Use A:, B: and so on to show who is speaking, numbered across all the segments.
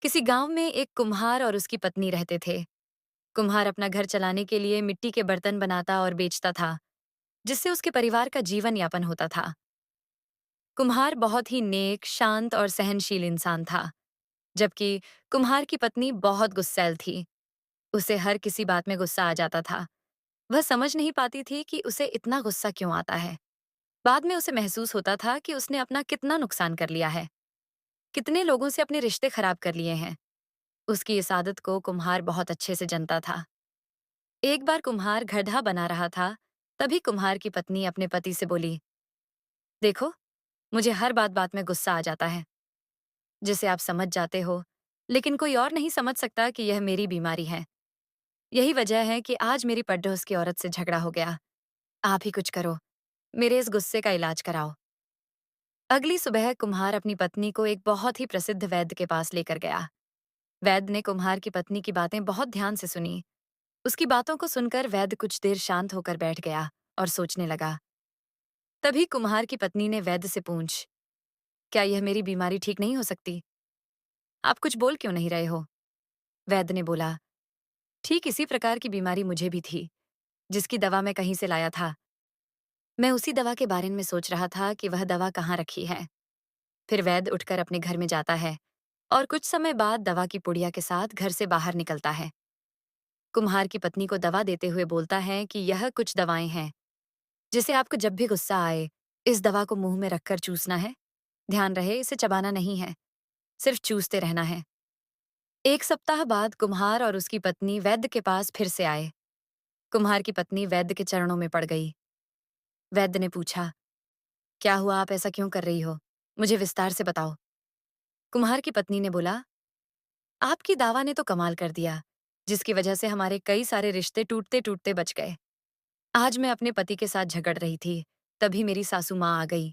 A: किसी गांव में एक कुम्हार और उसकी पत्नी रहते थे। कुम्हार अपना घर चलाने के लिए मिट्टी के बर्तन बनाता और बेचता था, जिससे उसके परिवार का जीवन यापन होता था। कुम्हार बहुत ही नेक, शांत और सहनशील इंसान था, जबकि कुम्हार की पत्नी बहुत गुस्सैल थी। उसे हर किसी बात में गुस्सा आ जाता था। वह समझ नहीं पाती थी कि उसे इतना गुस्सा क्यों आता है। बाद में उसे महसूस होता था कि उसने अपना कितना नुकसान कर लिया है, कितने लोगों से अपने रिश्ते खराब कर लिए हैं। उसकी इस आदत को कुम्हार बहुत अच्छे से जानता था। एक बार कुम्हार गड्ढा बना रहा था, तभी कुम्हार की पत्नी अपने पति से बोली, देखो, मुझे हर बात बात में गुस्सा आ जाता है, जिसे आप समझ जाते हो, लेकिन कोई और नहीं समझ सकता कि यह मेरी बीमारी है। यही वजह है कि आज मेरी पड़ोस की औरत से झगड़ा हो गया। आप ही कुछ करो, मेरे इस गुस्से का इलाज कराओ। अगली सुबह कुम्हार अपनी पत्नी को एक बहुत ही प्रसिद्ध वैद्य के पास लेकर गया। वैद्य ने कुम्हार की पत्नी की बातें बहुत ध्यान से सुनी। उसकी बातों को सुनकर वैद्य कुछ देर शांत होकर बैठ गया और सोचने लगा। तभी कुम्हार की पत्नी ने वैद्य से पूछ, क्या यह मेरी बीमारी ठीक नहीं हो सकती? आप कुछ बोल क्यों नहीं रहे हो? वैद्य ने बोला, ठीक इसी प्रकार की बीमारी मुझे भी थी, जिसकी दवा मैं कहीं से लाया था। मैं उसी दवा के बारे में सोच रहा था कि वह दवा कहाँ रखी है। फिर वैद्य उठकर अपने घर में जाता है और कुछ समय बाद दवा की पुड़िया के साथ घर से बाहर निकलता है। कुम्हार की पत्नी को दवा देते हुए बोलता है कि यह कुछ दवाएं हैं, जिसे आपको जब भी गुस्सा आए, इस दवा को मुंह में रखकर चूसना है। ध्यान रहे, इसे चबाना नहीं है, सिर्फ चूसते रहना है। एक सप्ताह बाद कुम्हार और उसकी पत्नी वैद्य के पास फिर से आए। कुम्हार की पत्नी वैद्य के चरणों में पड़ गई। वैद्य ने पूछा, क्या हुआ, आप ऐसा क्यों कर रही हो? मुझे विस्तार से बताओ। कुम्हार की पत्नी ने बोला, आपकी दावा ने तो कमाल कर दिया, जिसकी वजह से हमारे कई सारे रिश्ते टूटते टूटते बच गए। आज मैं अपने पति के साथ झगड़ रही थी, तभी मेरी सासू माँ आ गई।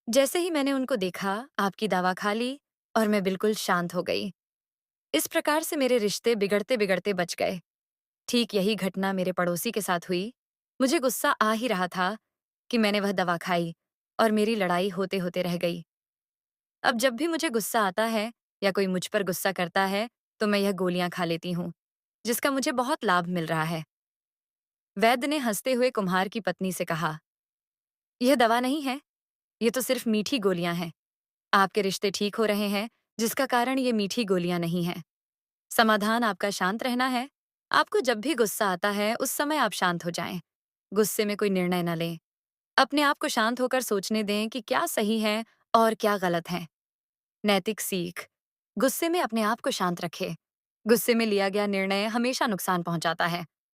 A: जैसे ही मैंने उनको देखा, आपकी दावा खा ली और मैं बिल्कुल शांत हो गई। इस प्रकार से मेरे रिश्ते बिगड़ते बिगड़ते बच गए। ठीक यही घटना मेरे पड़ोसी के साथ हुई। मुझे गुस्सा आ ही रहा था कि मैंने वह दवा खाई और मेरी लड़ाई होते होते रह गई। अब जब भी मुझे गुस्सा आता है या कोई मुझ पर गुस्सा करता है, तो मैं यह गोलियां खा लेती हूँ, जिसका मुझे बहुत लाभ मिल रहा है। वैद्य ने हंसते हुए कुम्हार की पत्नी से कहा, यह दवा नहीं है, ये तो सिर्फ मीठी गोलियां हैं। आपके रिश्ते ठीक हो रहे हैं, जिसका कारण ये मीठी गोलियां नहीं है। समाधान आपका शांत रहना है। आपको जब भी गुस्सा आता है, उस समय आप शांत हो जाएं। गुस्से में कोई निर्णय न लें। अपने आप को शांत होकर सोचने दें कि क्या सही है और क्या गलत है। नैतिक सीख, गुस्से में अपने आप को शांत रखें। गुस्से में लिया गया निर्णय हमेशा नुकसान पहुंचाता है।